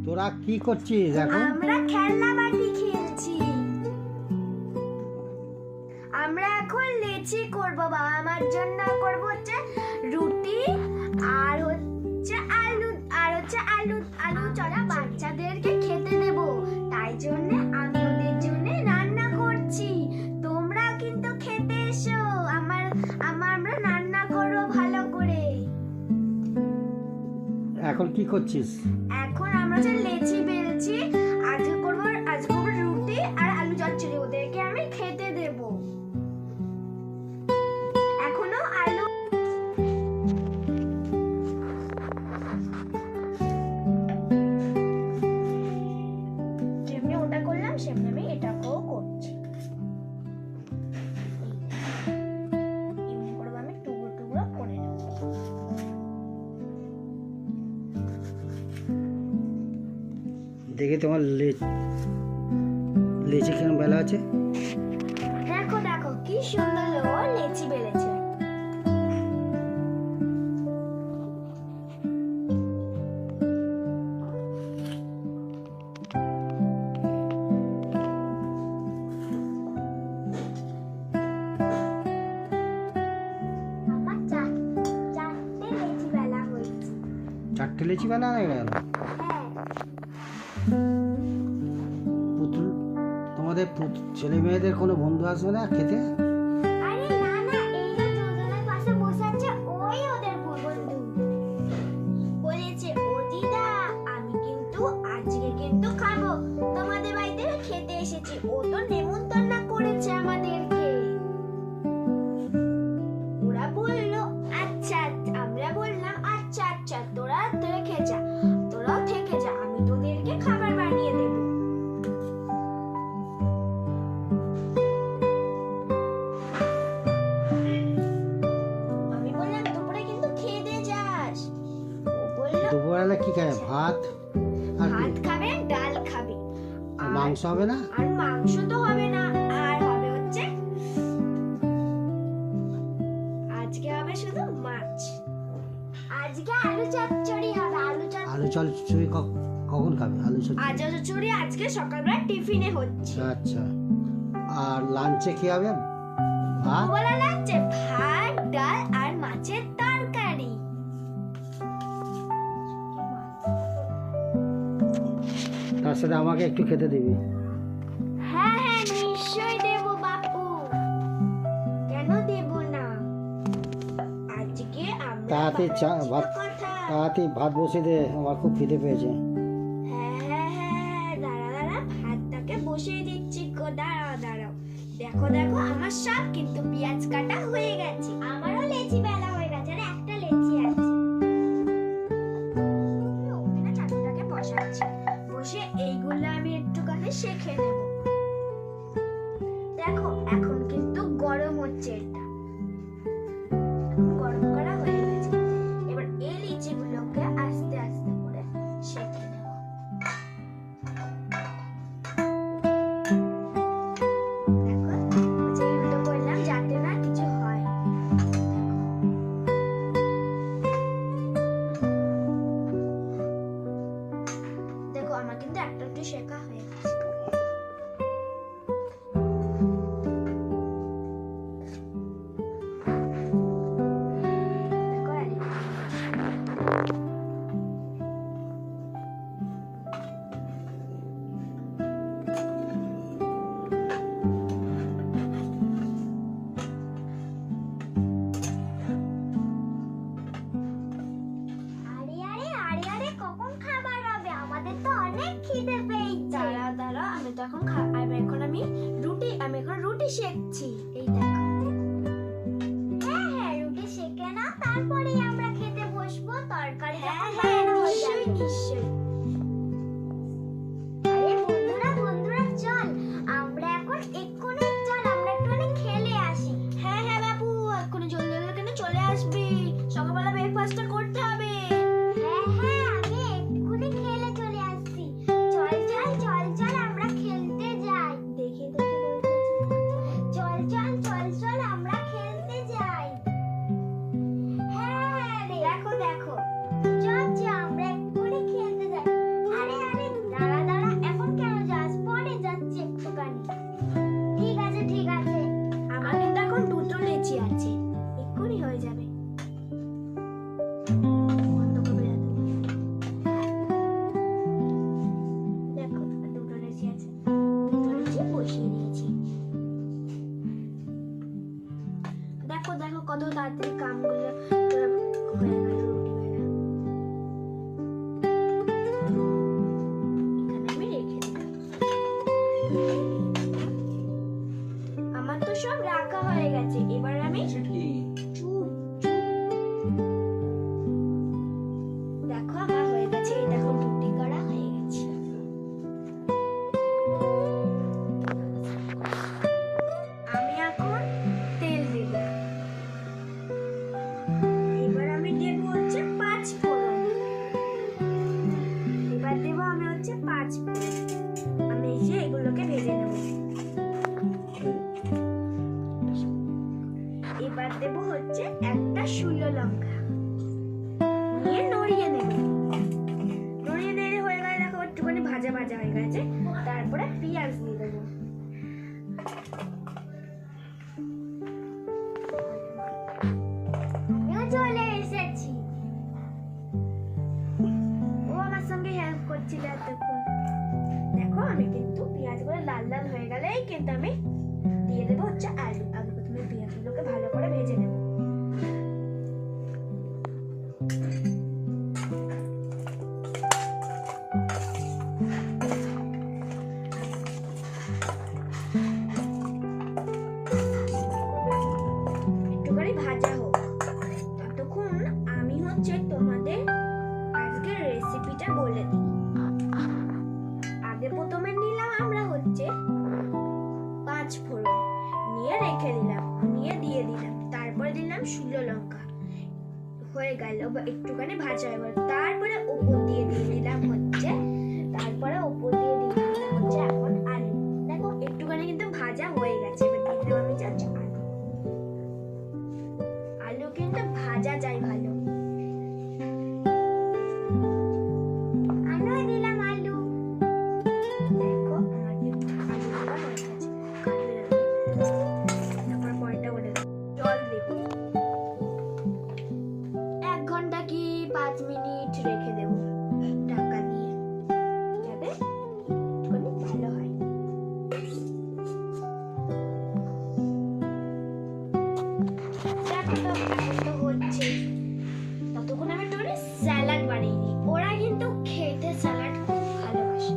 তোরা কি করছিস এখন? আমরা খেলনা বাটি খেলছি। আমরা এখন লেচি করব। বাবা আমার জন্য করব হচ্ছে রুটি আর হচ্ছে আলু আলু চড়া বাচ্চাদেরকে খেতে দেব। তাই জন্য আমি ওদের জন্য রান্না করছি। তোমরা কিন্তু খেতে এসো। আমরা রান্না করব ভালো করে। এখন কি করছিস? এখন আমরা যে লেচি বেলছি। আজকে করব রুটি আর আলু চচ্চড়ি। ওদেরকে আমি খেতে দেব। এখনো আলু যেমনি ওটা করলাম সেমনি আমি এটাকেও করছি। এমনি করে আমি টুকরো টুকরো করে নেব। দেখি তোমার লেচি কেন বেলা আছে। দেখো দেখো কি সুন্দর লেচি বেলেছে। আমার চারটে লেচি বেলা হয়েছে। চারটে লেচি বেলা হয়ে গেল। হ্যাঁ পুতুল, তোমাদের ছেলে মেয়েদের কোনো বন্ধু আসবে না খেতে? আরে না না, এই যে দুজনের পাশে বসে আছে ওই ওদের বন্ধু। বলেছে ও দিদা আমি কিন্তু আজকে কিন্তু খাবো, তোমাদের বাড়িতে খেতে এসেছি। ও তো নেমন্তন্ন করেছে আমাদেরকে। ওরা বললো আচ্ছা, আমরা বললাম আচ্ছা আচ্ছা তোরা থেকে যা, তোরাও থেকে যা, আমি তোদেরকে খাবার বানিয়ে দেবো। আমি বললাম দুপুরে কিন্তু খেয়ে দিয়ে যাস। ও বললো দুপুরবেলা কি খাবে? ভাত আর কি? ভাত খাবে, ডাল খাবে, আর মাংস হবে না? আর মাংস তো হবে না, আর হবে হচ্ছে আজকে হবে শুধু মাছ। আজকে আলু চচ্চড়ি হবে। আলু চচ্চড়ি কখন খাবে? আলু চচ্চড়ি আলু চচ্চড়ি আজকে সকালবেলা টিফিনে হচ্ছে। আচ্ছা। আর লাঞ্চে কি হবে? ভাত বলা লাগছে ভাত, ডাল আর মাছের তরকারি। তার সাথে আমাকে একটু খেতে দিবি। হ্যাঁ হ্যাঁ নিশ্চয়ই দেব বাপু, কেন দেব না। আজকে আমরা তাড়াতাড়ি ভাত কথা। তাড়াতাড়ি ভাত বসিয়ে দে, আমার খুব খিদে পেয়েছে। হ্যাঁ হ্যাঁ হ্যাঁ, দাঁড়া ভাতটাকে বসিয়ে দিচ্ছি গো। দাঁড়াও দেখো দেখো আমার সব কিন্তু পেঁয়াজ কাটা হয়ে গেছে। আমারও লেচি বেলা হয়ে গেছে, আর একটা লেচি আছে। ওখানে চাটুটাকে বসাচ্ছি। বসে এইগুলো আমি একটুখানি শেখে নেব। দেখো এখন কিন্তু গরম হচ্ছে, এটা গরম করা হয়ে গেছে। এবার এই লিচিগুলোকে আস্তে আস্তে করে শেখে নেব। দেখো যেগুলো করলাম যাতে না কিছু হয়। দেখো আমার কিন্তু একটা একটু শেখা হয়ে গেছে। দেখো আরে কখন খাবার হবে? আমাদের তো অনেক খিদে পেয়েছে। দাঁড়া আমি তো এখন আমি এখন রুটি সেকছি। এই দেখো। হ্যাঁ হ্যাঁ রুটি সেকে না, তারপরেই আমরা খেতে বসবো। তরকারি নিশ্চয়ই। আরে বন্ধুরা চল, আমরা এখন এক্ষুনি আমরা একটুখানি খেলে আসি। হ্যাঁ হ্যাঁ বাবু, এক্ষুনি জলদি কেন চলে আসবি? সকালবেলা ব্রেকফাস্টটা করতে হবে। হ্যাঁ হ্যাঁ আমি এক্ষুনি খেলে চলে আসছি। চল আমরা খেলতে যাই। দেখি চল আমরা খেলতে যাই। হ্যাঁ দেখো কিন্তু আমি দিয়ে দেবো হচ্ছে আলু। আগে প্রথমে পেঁয়াজগুলোকে ভালো করে ভেজে নেব। একটুখানি ভাজা হোক, ততক্ষণ আমি হচ্ছে তোমাদের আজকের রেসিপিটা বলে দিই। আগে প্রথমে নিলাম আমরা হচ্ছে 5 ফোড়ন, নিয়ে রেখে দিলাম, নিয়ে দিয়ে দিলাম, তারপরে দিলাম শুকনো লঙ্কা, হয়ে গেল বা একটুখানি ভাজা হয়ে গেল। তারপরে উপর দিয়ে দিলাম হচ্ছে, তারপরে উপর দিয়ে দিলাম হচ্ছে এখন আলু। দেখো একটুখানি কিন্তু ভাজা হয়ে গেছে। এবার দিলাম আমি যাচ্ছি আলু। আলু কিন্তু ভাজা যায় ভালো। আলু দিলাম, আলু দেখো আমার কিন্তু আলুগুলো হয়ে গেছে। তারপর পরেরটা বলে জল দেব। 1 ঘন্টা কি 5 মিনিট রেখে দেব ঢাকা দিয়ে, যাতে একটুখানি ভালো হয়। দেখো তো এখন তো হচ্ছে। ততক্ষণ আমি একটু স্যালাড বানিয়ে নিই। ওরা কিন্তু খেতে স্যালাড খুব ভালোবাসে।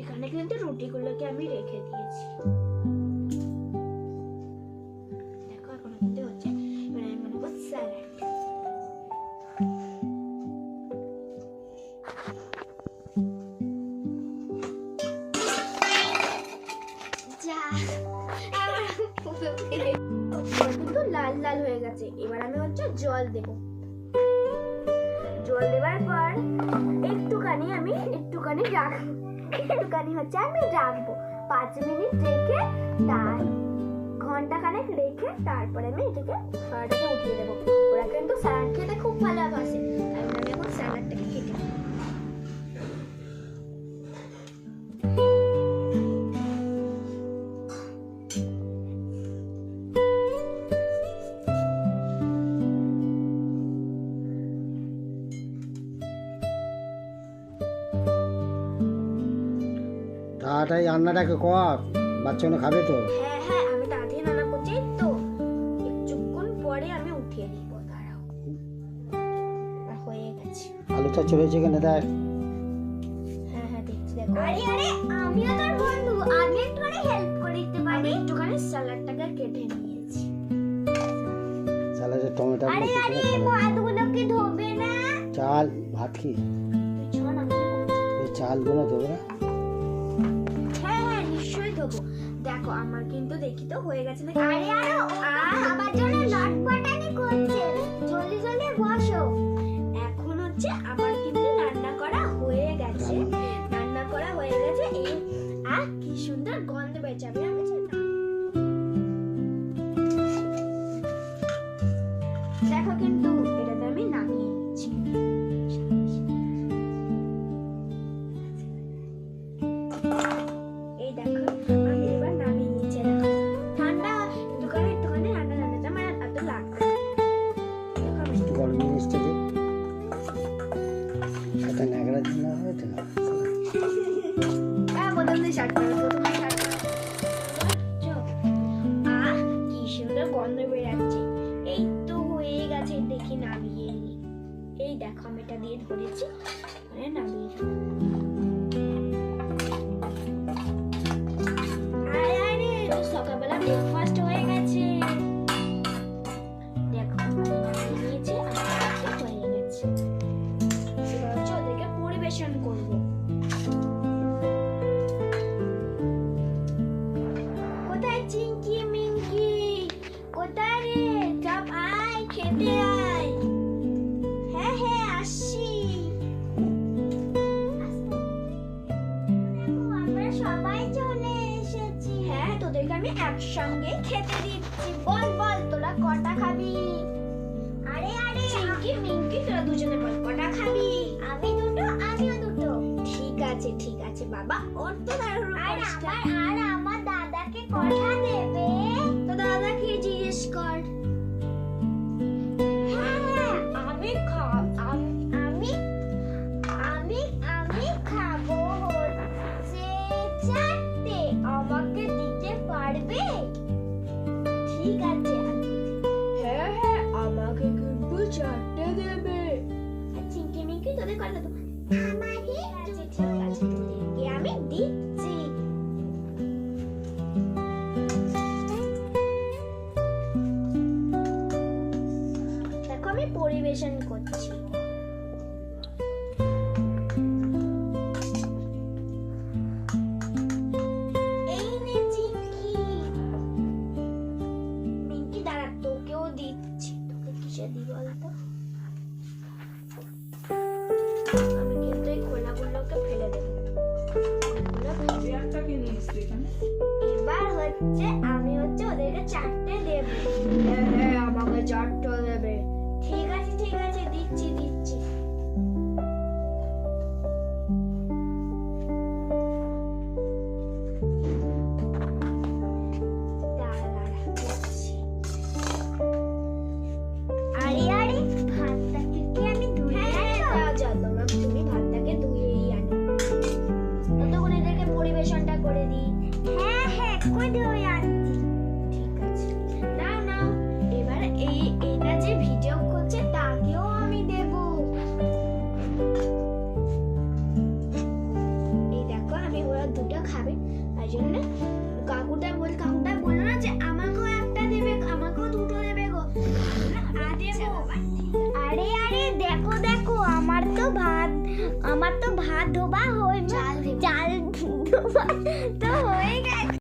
এখানে কিন্তু রুটিগুলোকে আমি রেখে দিয়েছি। দেখো এখন কিন্তু হচ্ছে। এবার আমি বানাবো স্যালাড। যা কিন্তু লাল লাল হয়ে গেছে। এবার আমি হচ্ছে জল দেব। জল দেওয়ার পর একটুখানি হচ্ছে আমি রাখবো 5 মিনিট রেখে, তার ঘন্টাখানেক রেখে তারপরে আমি এটাকে ছড়াটাকে উঠিয়ে দেবো। ওরা কিন্তু স্যালাড খেতে খুব ভালোবাসে। আমি এখন স্যালাডটাকে কেটে নেবো। তাড়াতাড়ি রান্নাটাকে কর, বাচ্চাগুলো খাবে তো। হ্যাঁ হ্যাঁ, আমি তাড়াতাড়ি রান্না করছি। এই তো কিছুক্ষণ পরে আমি উঠিয়ে দিব। দাঁড়াও, হয়ে গেছে। আলু তো চড়েছে কেন দেখ। হ্যাঁ হ্যাঁ দেখছি। দেখো আরে আরে, আমিও তোর বন্ধু, আমি একটুখানি হেল্প করে দিতে পারি। আমি একটুখানি স্যালাডটাকে কেটে নিয়েছি। স্যালাডে টমেটো আরে আরে, ভাতগুলো কি ধোবে না? চাল ভাত কি তুই শোন, আমি করছি। এই চালগুলো দেবো না। হ্যাঁ হ্যাঁ নিশ্চয়ই দেবো। দেখো আমার কিন্তু দেখি তো হয়ে গেছে না। আরে আরে, আমার জন্য লটপটানি করছে। জলদি জলদি বসো। এখন হচ্ছে আমার কিন্তু রান্না করা হয়ে গেছে। রান্না করা হয়ে গেছে। এই কি সুন্দর গন্ধ বেরোচ্ছে। আমি দেখো কিন্তু এটাতে আমি নামিয়ে নিচ্ছি। এই দেখো আমি এবার নামিয়ে নিচ্ছি। দেখো ঠান্ডা একটুখানি রান্না রান্নাটা আমার এত লাগবে। দেখো আমি একটু গরম জিনিসটা দে, সাথে ন্যাকড়া দিন না হয়তো না। প্রথমে শার্ট করো, প্রথমে শার্ট করো। কি সুন্দর গন্ধ বেরাচ্ছে। এই তো হয়ে গেছে, দেখি নামিয়ে নি। এই দেখো আমি এটা দিয়ে ধরেছি, মানে নামিয়ে নিই। আরে আরে, তো সকালবেলা ব্রেকফাস্ট হয়ে গেছে। দেখো নামিয়ে নিয়েছি, আমার হয়ে গেছে। এবার হচ্ছে ওদেরকে পরিবেশন করবো। কোথায় চিঙ্কি মিঙ্কি? কোথায় রে? সব আয়, খেতে আয়। হ্যাঁ হ্যাঁ আসছি। দেখো আমরা সবাই চলে এসেছি। হ্যাঁ, তোদেরকে আমি একসঙ্গে খেতে দিচ্ছি। বল বল তোরা কটা খাবি? আরে আরে, চিঙ্কি মিঙ্কি তোরা দুজনে বল কটা খাবি? আমি দুটো, আমিও দুটো। ঠিক আছে বাবা, ওর তো আর আমার দাদাকে কটা দেবে? তো দাদাকে জিজ্ঞেস কর। হ্যাঁ আমি খাবো। ঠিক আছে হ্যাঁ হ্যাঁ আমাকে কিন্তু 4টে দেবে চিংকি মিংকি তোদের কথা তো আমাকে আছে ঠিক আছে তোদেরকে আমি দিচ্ছি দেখো আমি পরিবেশন করছি এই নে চিংকি মিংকি দাঁড়া তোকেও দিচ্ছি তোকে কিসে দিই বলতো আমি কিন্তু এই খোলাগুলোকে ফেলে দেবো এবার হচ্ছে আমি হচ্ছে ওদেরকে 4টে দেবো হ্যাঁ আমাকে 4টা দেবে ঠিক আছে দিচ্ছি দাঁড়া, দিচ্ছি। আরে ভাতটাকে কি আমি ধুয়ে যাও তুমি ভাতটাকে ধুয়েই আনো ততক্ষণ এদেরকে পরিবেশনটা করে দিই হ্যাঁ কই ধুয়ে আনছি ঠিক আছে নাও এবার এটা যে ভিডিও করছে তাকেও আমি দেব এই দেখো আমি ওরা দুটো খাবে তাই জন্য কাকুটা বললো না যে আমাকেও একটা দেবে আমাকেও দুটো দেবে গো আরে দেখো আমার তো ভাত ধোবা হয়ে চাল ধোবা তো হয়ে গেছে